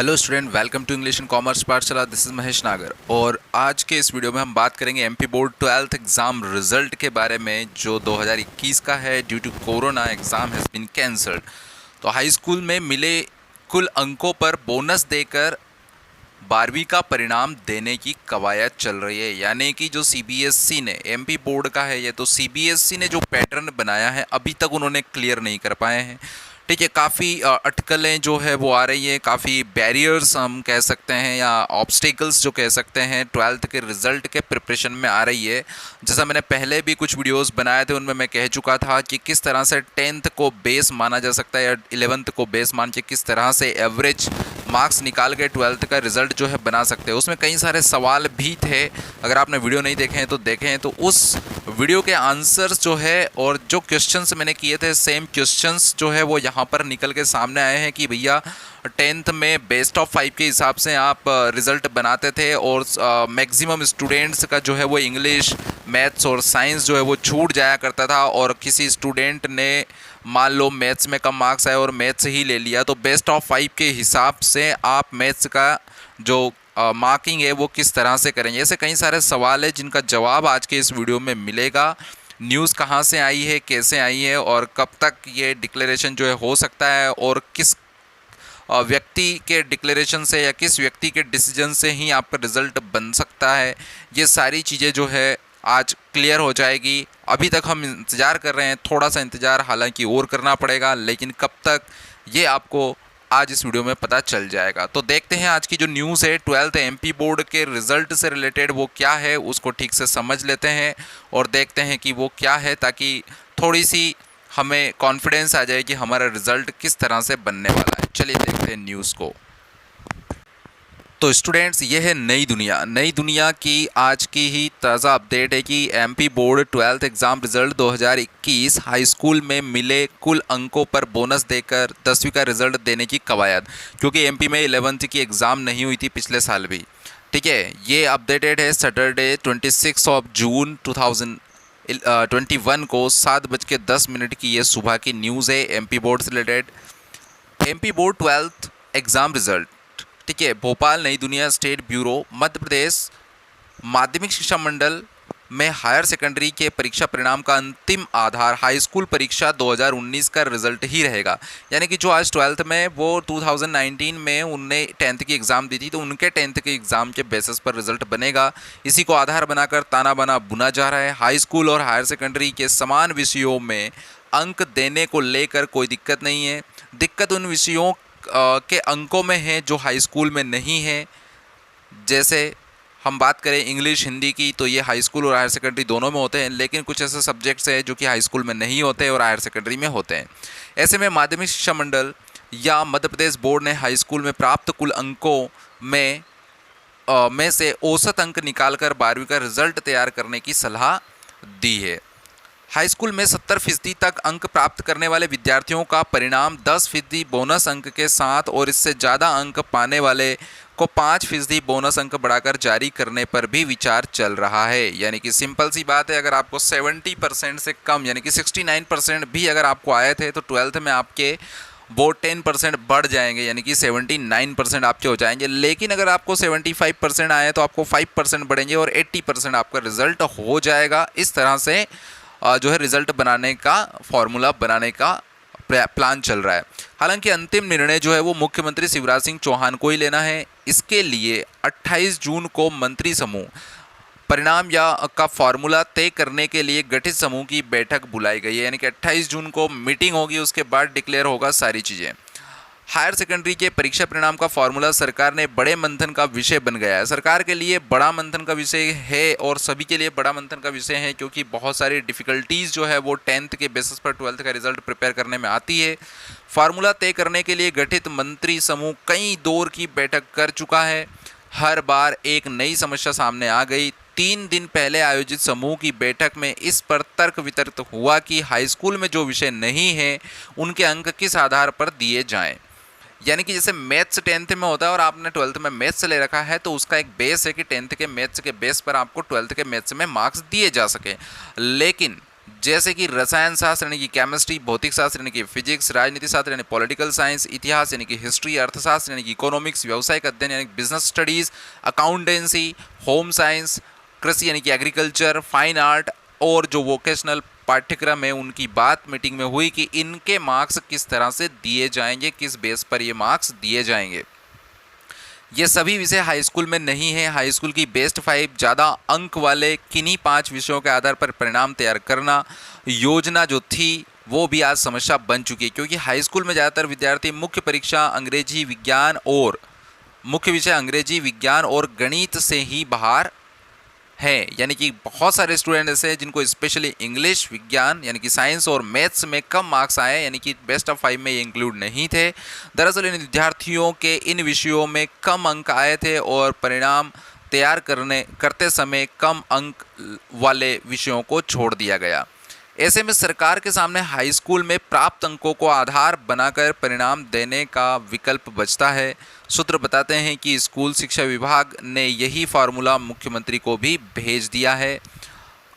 Hello student, welcome to English and commerce Pathshala. This is Mahesh Nagar और आज के इस वीडियो में हम बात करेंगे MP board 12th exam result के बारे में जो 2021 का है। Due to corona exam has been cancelled. तो हाई स्कूल में मिले कुल अंकों पर बोनस देकर 12वीं का परिणाम देने की कवायद चल रही है। यानी कि जो सीबीएसई ने, एमपी बोर्ड का है ये, तो सीबीएसई ने जो पैटर्न बनाया है अभी तक उन्होंने क्लियर नहीं कर पाए हैं। ठीक है, काफ़ी अटकलें जो है वो आ रही है, काफ़ी बैरियर्स हम कह सकते हैं या ऑब्स्टिकल्स जो कह सकते हैं 12th के रिज़ल्ट के प्रिपरेशन में आ रही है। जैसा मैंने पहले भी कुछ वीडियोस बनाए थे उनमें मैं कह चुका था कि किस तरह से 10th को बेस माना जा सकता है या 11th को बेस मान के किस तरह से एवरेज मार्क्स निकाल के 12th का रिज़ल्ट जो है बना सकते हैं। उसमें कई सारे सवाल भी थे, अगर आपने वीडियो नहीं देखे हैं तो देखें। तो उस वीडियो के आंसर्स जो है और जो क्वेश्चंस मैंने किए थे सेम क्वेश्चंस जो है वो यहाँ पर निकल के सामने आए हैं कि भैया 10th में बेस्ट ऑफ 5 के हिसाब से आप रिज़ल्ट बनाते थे और मैक्सिमम स्टूडेंट्स का जो है वो इंग्लिश, मैथ्स और साइंस जो है वो छूट जाया करता था। और किसी स्टूडेंट ने मान लो मैथ्स में कम मार्क्स आए और मैथ्स ही ले लिया, तो बेस्ट ऑफ 5 के हिसाब से आप मैथ्स का जो मार्किंग है वो किस तरह से करेंगे। ऐसे कई सारे सवाल है जिनका जवाब आज के इस वीडियो में मिलेगा। न्यूज़ कहाँ से आई है, कैसे आई है और कब तक ये डिक्लेरेशन जो है हो सकता है और किस व्यक्ति के डिक्लेरेशन से या किस व्यक्ति के डिसीजन से ही आपका रिज़ल्ट बन सकता है, ये सारी चीज़ें जो है आज क्लियर हो जाएगी। अभी तक हम इंतज़ार कर रहे हैं, थोड़ा सा इंतज़ार हालांकि और करना पड़ेगा, लेकिन कब तक ये आपको आज इस वीडियो में पता चल जाएगा। तो देखते हैं आज की जो न्यूज़ है 12th एमपी बोर्ड के रिज़ल्ट से रिलेटेड वो क्या है, उसको ठीक से समझ लेते हैं और देखते हैं कि वो क्या है, ताकि थोड़ी सी हमें कॉन्फिडेंस आ जाए कि हमारा रिज़ल्ट किस तरह से बनने वाला है। चलिए देखते हैं न्यूज़ को। तो स्टूडेंट्स, ये है नई दुनिया की आज की ही ताज़ा अपडेट है कि MP board 12th exam result 2021 high school में मिले कुल अंकों पर बोनस देकर 10वीं का रिज़ल्ट देने की कवायद, क्योंकि एमपी में 11th की एग्ज़ाम नहीं हुई थी पिछले साल भी। ठीक है, ये अपडेटेड है सैटरडे 26 जून 2021 को 7:10 की ये सुबह की न्यूज़ है एमपी बोर्ड से related. MP board 12th exam result, ठीक है, भोपाल नई दुनिया स्टेट ब्यूरो मध्य प्रदेश माध्यमिक शिक्षा मंडल में हायर सेकेंडरी के परीक्षा परिणाम का अंतिम आधार हाई स्कूल परीक्षा 2019 का रिजल्ट ही रहेगा। यानी कि जो आज 12th में वो 2019 में उनने 10th की एग्ज़ाम दी थी, तो उनके 10th के एग्ज़ाम के बेसिस पर रिजल्ट बनेगा। इसी को आधार बनाकर ताना बाना बुना जा रहा है। हाई स्कूल और हायर सेकेंडरी के समान विषयों में अंक देने को लेकर कोई दिक्कत नहीं है। दिक्कत उन विषयों के अंकों में है जो हाई स्कूल में नहीं है। जैसे हम बात करें इंग्लिश, हिंदी की, तो ये हाई स्कूल और हायर सेकेंडरी दोनों में होते हैं, लेकिन कुछ ऐसे सब्जेक्ट्स हैं जो कि हाई स्कूल में नहीं होते और हायर सेकेंडरी में होते हैं। ऐसे में माध्यमिक शिक्षा मंडल या मध्य प्रदेश बोर्ड ने हाई स्कूल में प्राप्त कुल अंकों में से औसत अंक निकालकर 12वीं का रिजल्ट तैयार करने की सलाह दी है। हाई स्कूल में 70% तक अंक प्राप्त करने वाले विद्यार्थियों का परिणाम 10% बोनस अंक के साथ और इससे ज़्यादा अंक पाने वाले को 5% बोनस अंक बढ़ाकर जारी करने पर भी विचार चल रहा है। यानी कि सिंपल सी बात है, अगर आपको 70% से कम यानी कि 69% भी अगर आपको आए थे तो 12th में आपके वो 10% बढ़ जाएंगे, यानी कि 79% आपके हो जाएंगे। लेकिन अगर आपको 75% आए तो आपको 5% बढ़ेंगे और 80% आपका रिजल्ट हो जाएगा। इस तरह से जो है रिज़ल्ट बनाने का फॉर्मूला बनाने का प्लान चल रहा है। हालांकि अंतिम निर्णय जो है वो मुख्यमंत्री शिवराज सिंह चौहान को ही लेना है। इसके लिए 28 जून को मंत्री समूह परिणाम या का फॉर्मूला तय करने के लिए गठित समूह की बैठक बुलाई गई है। यानी कि 28 जून को मीटिंग होगी, उसके बाद डिक्लेयर होगा सारी चीज़ें। हायर सेकेंडरी के परीक्षा परिणाम का फॉर्मूला सरकार ने बड़े मंथन का विषय बन गया है। सरकार के लिए बड़ा मंथन का विषय है और सभी के लिए बड़ा मंथन का विषय है, क्योंकि बहुत सारी डिफ़िकल्टीज़ जो है वो 10th के बेसिस पर 12th का रिजल्ट प्रिपेयर करने में आती है। फार्मूला तय करने के लिए गठित मंत्री समूह कई दौर की बैठक कर चुका है। हर बार एक नई समस्या सामने आ गई। 3 दिन पहले आयोजित समूह की बैठक में इस पर तर्क वितर्क हुआ कि हाई स्कूल में जो विषय नहीं है उनके अंक किस आधार पर दिए जाएं। यानी कि जैसे मैथ्स 10th में होता है और आपने 12th में मैथ्स ले रखा है, तो उसका एक बेस है कि 10th के मैथ्स के बेस पर आपको 12th के मैथ्स में मार्क्स दिए जा सके। लेकिन जैसे कि रसायन शास्त्र यानी कि केमिस्ट्री, भौतिक शास्त्र यानी कि फिजिक्स, राजनीति शास्त्र यानी पॉलिटिकल साइंस, इतिहास यानी कि हिस्ट्री, अर्थशास्त्र यानी कि इकोनॉमिक्स, व्यावसायिक अध्ययन यानी कि business studies, accountancy, home science, कृषि यानी कि एग्रीकल्चर, फाइन आर्ट और जो वोकेशनल पाठ्यक्रम है उनकी बात मीटिंग में हुई कि इनके मार्क्स किस तरह से दिए जाएंगे, किस बेस पर ये मार्क्स दिए जाएंगे। ये सभी विषय हाई स्कूल में नहीं है। हाई स्कूल की बेस्ट 5 ज़्यादा अंक वाले किन्हीं 5 विषयों के आधार पर परिणाम तैयार करना योजना जो थी वो भी आज समस्या बन चुकी है, क्योंकि हाई स्कूल में ज़्यादातर विद्यार्थी मुख्य परीक्षा अंग्रेजी विज्ञान और मुख्य विषय अंग्रेजी विज्ञान और गणित से ही बाहर है। यानी कि बहुत सारे स्टूडेंट ऐसे हैं जिनको स्पेशली इंग्लिश, विज्ञान यानी कि साइंस और मैथ्स में कम मार्क्स आए, यानी कि बेस्ट ऑफ 5 में ये इंक्लूड नहीं थे। दरअसल इन विद्यार्थियों के इन विषयों में कम अंक आए थे और परिणाम तैयार करते समय कम अंक वाले विषयों को छोड़ दिया गया। ऐसे में सरकार के सामने हाई स्कूल में प्राप्त अंकों को आधार बनाकर परिणाम देने का विकल्प बचता है। सूत्र बताते हैं कि स्कूल शिक्षा विभाग ने यही फार्मूला मुख्यमंत्री को भी भेज दिया है।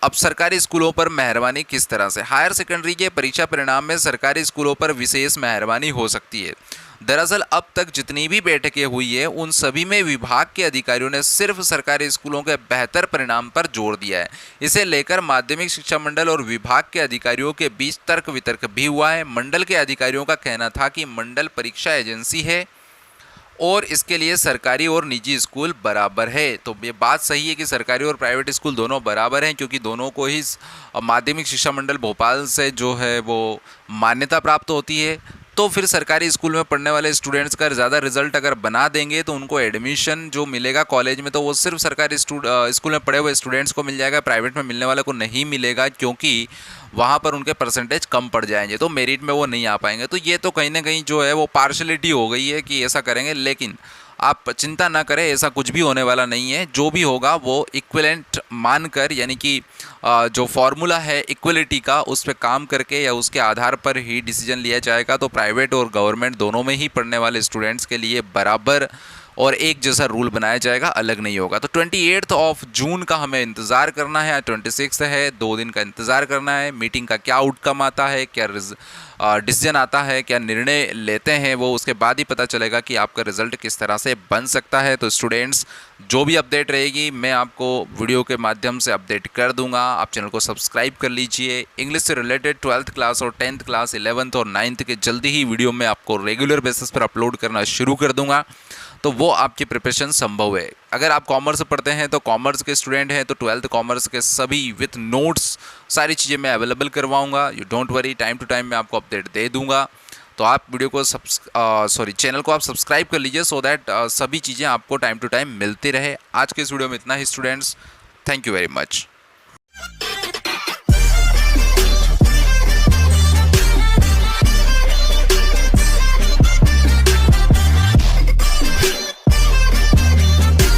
अब सरकारी स्कूलों पर मेहरबानी किस तरह से? हायर सेकेंडरी के परीक्षा परिणाम में सरकारी स्कूलों पर विशेष मेहरबानी हो सकती है। दरअसल अब तक जितनी भी बैठकें हुई है उन सभी में विभाग के अधिकारियों ने सिर्फ सरकारी स्कूलों के बेहतर परिणाम पर जोर दिया है। इसे लेकर माध्यमिक शिक्षा मंडल और विभाग के अधिकारियों के बीच तर्क वितर्क भी हुआ है। मंडल के अधिकारियों का कहना था कि मंडल परीक्षा एजेंसी है और इसके लिए सरकारी और निजी स्कूल बराबर है। तो ये बात सही है कि सरकारी और प्राइवेट स्कूल दोनों बराबर हैं, क्योंकि दोनों को ही माध्यमिक शिक्षा मंडल भोपाल से जो है वो मान्यता प्राप्त होती है। तो फिर सरकारी स्कूल में पढ़ने वाले स्टूडेंट्स का ज़्यादा रिजल्ट अगर बना देंगे तो उनको एडमिशन जो मिलेगा कॉलेज में तो वो सिर्फ सरकारी स्कूल में पढ़े हुए स्टूडेंट्स को मिल जाएगा, प्राइवेट में मिलने वाले को नहीं मिलेगा, क्योंकि वहाँ पर उनके परसेंटेज कम पड़ जाएंगे, तो मेरिट में वो नहीं आ पाएंगे। तो ये तो कहीं ना कहीं जो है वो पार्शलिटी हो गई है कि ऐसा करेंगे, लेकिन आप चिंता ना करें, ऐसा कुछ भी होने वाला नहीं है। जो भी होगा वो इक्विवेलेंट मानकर, यानी कि जो फॉर्मूला है इक्वलिटी का उस पर काम करके या उसके आधार पर ही डिसीजन लिया जाएगा। तो प्राइवेट और गवर्नमेंट दोनों में ही पढ़ने वाले स्टूडेंट्स के लिए बराबर और एक जैसा रूल बनाया जाएगा, अलग नहीं होगा। तो 28 जून का हमें इंतज़ार करना है। 26 है, 2 दिन का इंतज़ार करना है। मीटिंग का क्या आउटकम आता है, क्या डिसीजन आता है, क्या निर्णय लेते हैं, वो उसके बाद ही पता चलेगा कि आपका रिज़ल्ट किस तरह से बन सकता है। तो स्टूडेंट्स, जो भी अपडेट रहेगी मैं आपको वीडियो के माध्यम से अपडेट कर दूंगा। आप चैनल को सब्सक्राइब कर लीजिए। इंग्लिश से रिलेटेड 12th क्लास और 10th क्लास, 11th और 9th के जल्दी ही वीडियो मैं आपको रेगुलर बेसिस पर अपलोड करना शुरू कर दूंगा, तो वो आपकी प्रिपरेशन संभव है। अगर आप कॉमर्स पढ़ते हैं तो कॉमर्स के स्टूडेंट हैं तो 12th कॉमर्स के सभी विथ नोट्स सारी चीज़ें मैं अवेलेबल करवाऊंगा। You don't worry, time to time मैं आपको अपडेट दे दूंगा। तो आप वीडियो को चैनल को आप सब्सक्राइब कर लीजिए, सो दैट सभी चीज़ें आपको टाइम टू टाइम मिलती रहे। आज के इस वीडियो में इतना ही students. Thank you very much.